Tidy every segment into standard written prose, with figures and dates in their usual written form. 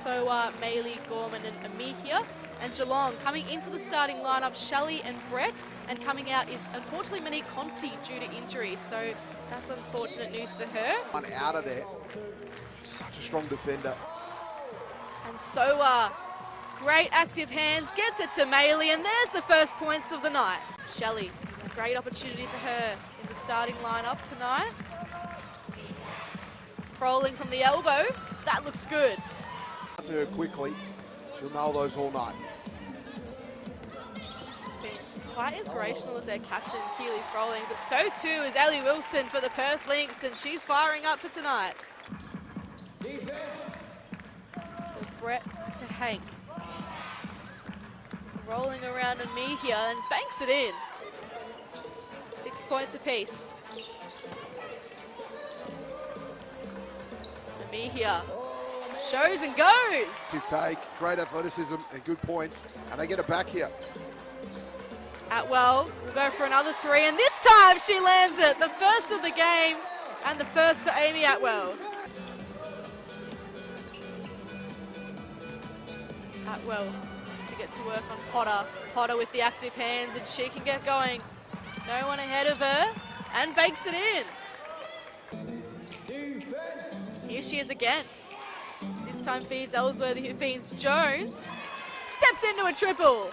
so are Maylee, Gorman and Amihia. And Geelong coming into the starting lineup, Shelley and Brett, and coming out is unfortunately Monique Conti due to injury, so that's unfortunate news for her. One out of there. Such a strong defender. And so great active hands, gets it to Maylee, and there's the first points of the night. Shelley, a great opportunity for her in the starting lineup tonight. Froling from the elbow, that looks good. To her quickly, she'll nail those all night. She's been quite inspirational as their captain, Keely Froling, but so too is Ellie Wilson for the Perth Lynx, and she's firing up for tonight. So Brett to Hank. Rolling around Amihia and banks it in. 6 points apiece. Amihia shows and goes. To take great athleticism and good points, and they get it back here. Atwell will go for another three, and this time she lands it. The first of the game, and the first for Amy Atwell. Atwell wants to get to work on Potter. Potter with the active hands, and she can get going. No one ahead of her, and banks it in. Here she is again. This time feeds Ellsworthy, who feeds Jones. Steps into a triple.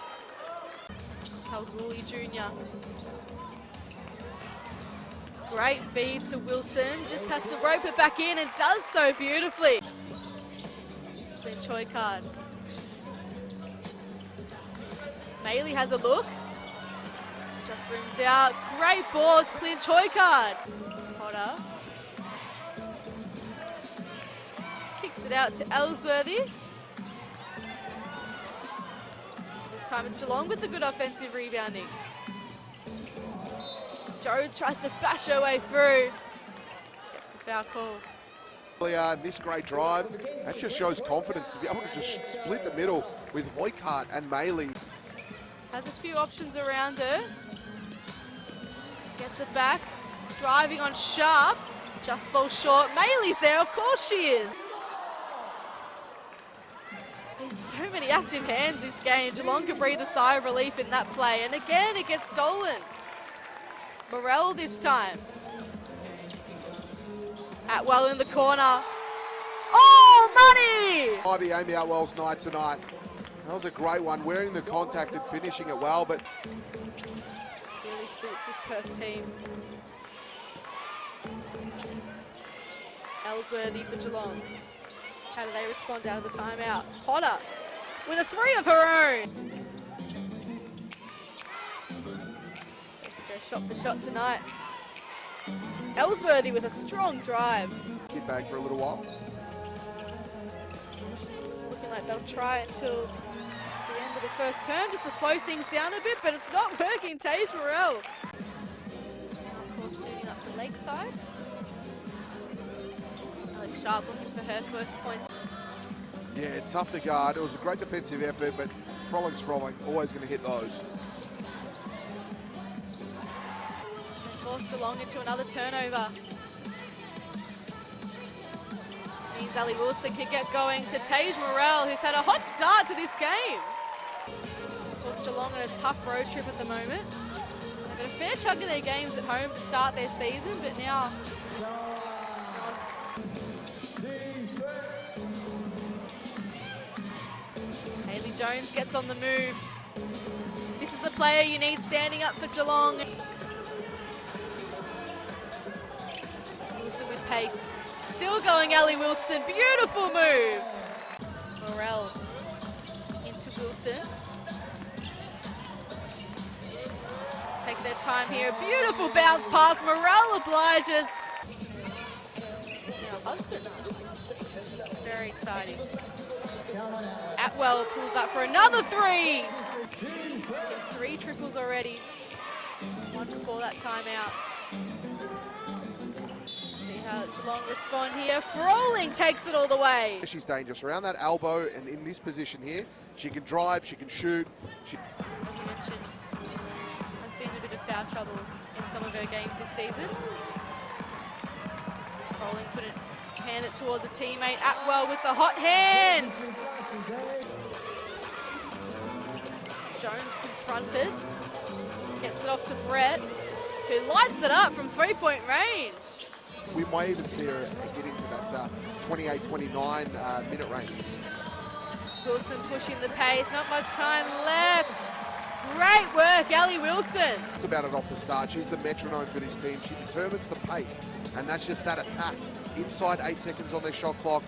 Kalgoorlie Jr. Great feed to Wilson. Just has to rope it back in and does so beautifully. Then Choi card. Maylee has a look. Just rims out. Great boards, clean Choi card. Potter. Kicks it out to Ellsworthy. This time it's Geelong with the good offensive rebounding. Jones tries to bash her way through. Gets the foul call. This great drive, that just shows confidence to be able to just split the middle with Hoykart and Maylee. Has a few options around her. Gets it back. Driving on Sharp. Just falls short. Maylee's there, of course she is. Been so many active hands this game. Geelong can breathe a sigh of relief in that play. And again, it gets stolen. Morell this time. Atwell in the corner. Oh, money! Might be Amy Atwell's night tonight. That was a great one, wearing the contact and finishing it well, but really suits this Perth team. Ellsworthy for Geelong. How do they respond out of the timeout? Potter with a three of her own. Go shot for shot tonight. Ellsworthy with a strong drive. Kid back for a little while. Just looking like they'll try it till the end of the first term, just to slow things down a bit, but it's not working. Tage Morell. Of course, suiting up the Lakeside. Alex Sharp looking for her first points. Yeah, it's tough to guard. It was a great defensive effort, but Froling's Froling, always going to hit those. Forced Geelong into another turnover. Means Ali Wilson can get going to Tage Morell, who's had a hot start to this game. Of course, Geelong on a tough road trip at the moment. They've got a fair chunk of their games at home to start their season, but now... Hayley Jones gets on the move. This is a player you need standing up for Geelong. Wilson with pace. Still going, Ellie Wilson. Beautiful move. Morell into Wilson. Take their time here. Beautiful bounce pass. Morell obliges. Now husband. Very exciting. Atwell pulls up for another three. Three triples already. One before that timeout. How Geelong respond here. Froling takes it all the way. She's dangerous around that elbow, and in this position here, she can drive, she can shoot. As you mentioned, has been a bit of foul trouble in some of her games this season. Froling couldn't hand it towards a teammate. Atwell with the hot hand. Jones confronted. Gets it off to Brett, who lights it up from three-point range. We might even see her get into that 28-29 minute range. Wilson pushing the pace, not much time left. Great work, Allie Wilson. It's about it off the start. She's the metronome for this team. She determines the pace, and that's just that attack. Inside 8 seconds on their shot clock.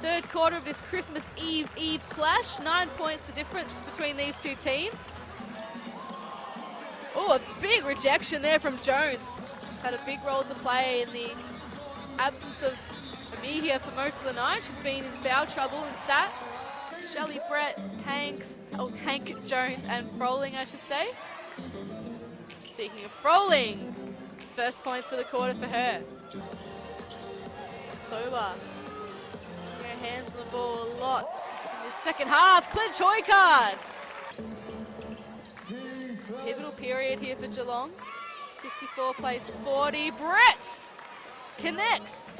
Third quarter of this Christmas Eve clash. 9 points the difference between these two teams. Oh, a big rejection there from Jones. She's had a big role to play in the absence of Amihia for most of the night. She's been in foul trouble and sat. Shelley, Brett, Hank Jones, and Froling, I should say. Speaking of Froling, first points for the quarter for her. Sober. Her hands on the ball a lot in the second half. Clinch Hoycard. Pivotal period here for Geelong. 54 plays 40. Brett connects.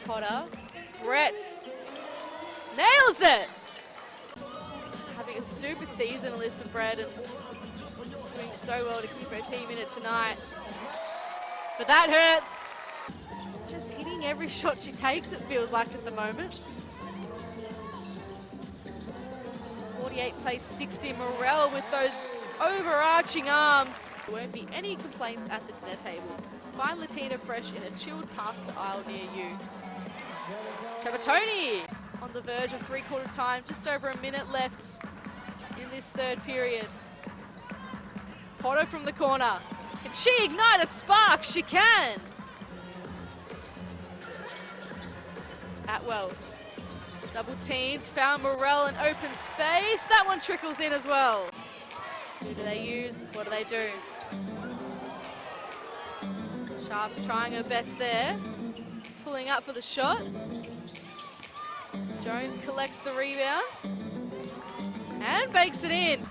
Potter. Brett nails it. Having a super season, Alyssa Brett, and doing so well to keep her team in it tonight. But that hurts. Just hitting every shot she takes, it feels like at the moment. 48 plays 60. Morel with those overarching arms. There won't be any complaints at the dinner table. Find Latina fresh in a chilled pasta aisle near you. Travatoni on the verge of three-quarter time. Just over a minute left in this third period. Potter from the corner. Can she ignite a spark? She can. Atwell. Double teamed, found Morel in open space. That one trickles in as well. Who do they use? What do they do? Sharp trying her best there. Pulling up for the shot. Jones collects the rebound. And bakes it in.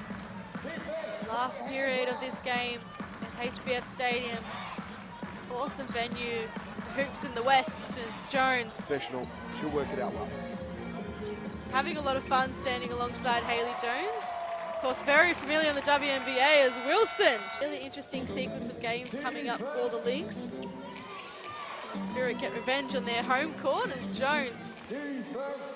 Last period of this game at HBF Stadium. Awesome venue. Hoops in the West is Jones. Professional, she'll work it out well. She's having a lot of fun standing alongside Hayley Jones. Of course, very familiar in the WNBA as Wilson. Really interesting sequence of games coming up for the Lynx. The Spirit get revenge on their home court as Jones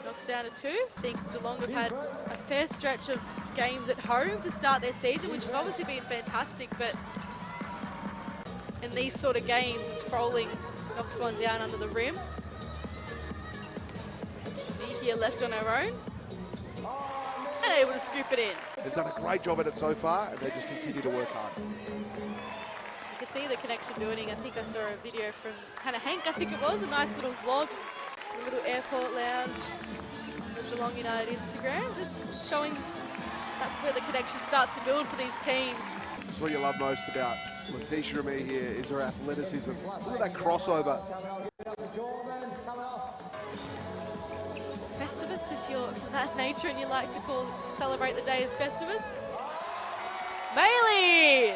knocks down a 2. I think Geelong have had a fair stretch of games at home to start their season, which has obviously been fantastic, but in these sort of games, as Froling knocks one down under the rim. Here left on her own and able to scoop it in. They've done a great job at it so far, and they just continue to work hard. You can see the connection building. I think I saw a video from Hannah Hank, I think it was, a nice little vlog, a little airport lounge, the Geelong United Instagram, just showing that's where the connection starts to build for these teams. That's what you love most about Letitia Amee here, is her athleticism. Look at that crossover. Festivus, if you're that nature and you like to celebrate the day as Festivus. Bailey!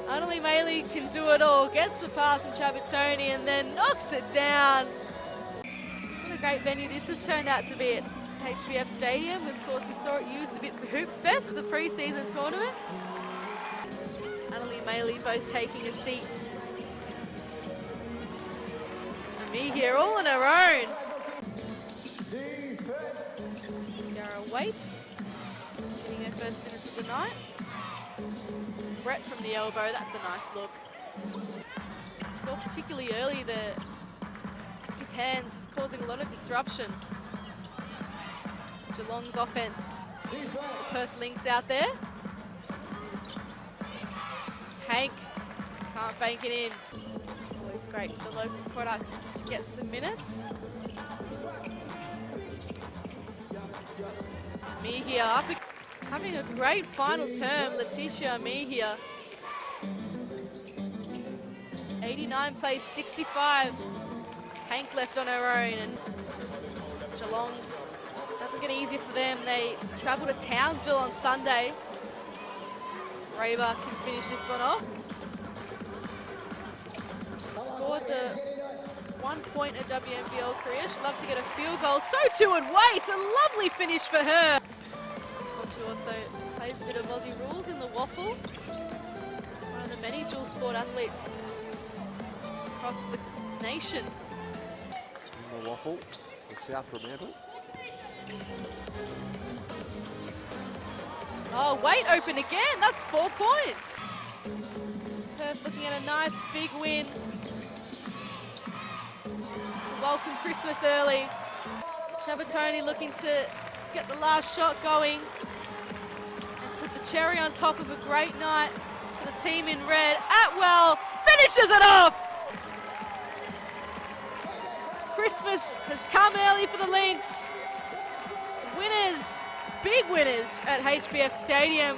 Only Bailey can do it all. Gets the pass from Travatoni and then knocks it down. What a great venue this has turned out to be at HBF Stadium. Of course, we saw it used a bit for Hoops Fest, the pre-season tournament. Annalie and Bailey both taking a seat. Me here all on her own. Yara Waite getting her first minutes of the night. Brett from the elbow, that's a nice look. Saw particularly early the active hands causing a lot of disruption to Geelong's offense. The Perth Lynx out there. Hank can't bank it in. Always great for the local products to get some minutes. Mejia having a great final term, Letitia Mejia. 89 plays 65. Hank left on her own, and Geelong doesn't get easier for them. They travel to Townsville on Sunday. Raber can finish this one off. Scored the 1 point in WNBL career. She'd love to get a field goal. So too and Waite, a lovely finish for her. Sport 2 also plays a bit of Aussie rules in the waffle. One of the many dual sport athletes across the nation. In the waffle for South Fremantle. Oh, Waite open again. That's 4 points. Perth looking at a nice big win to welcome Christmas early. Shabatoni looking to get the last shot going and put the cherry on top of a great night for the team in red. Atwell finishes it off. Christmas has come early for the Lynx. Winners, big winners at HBF Stadium.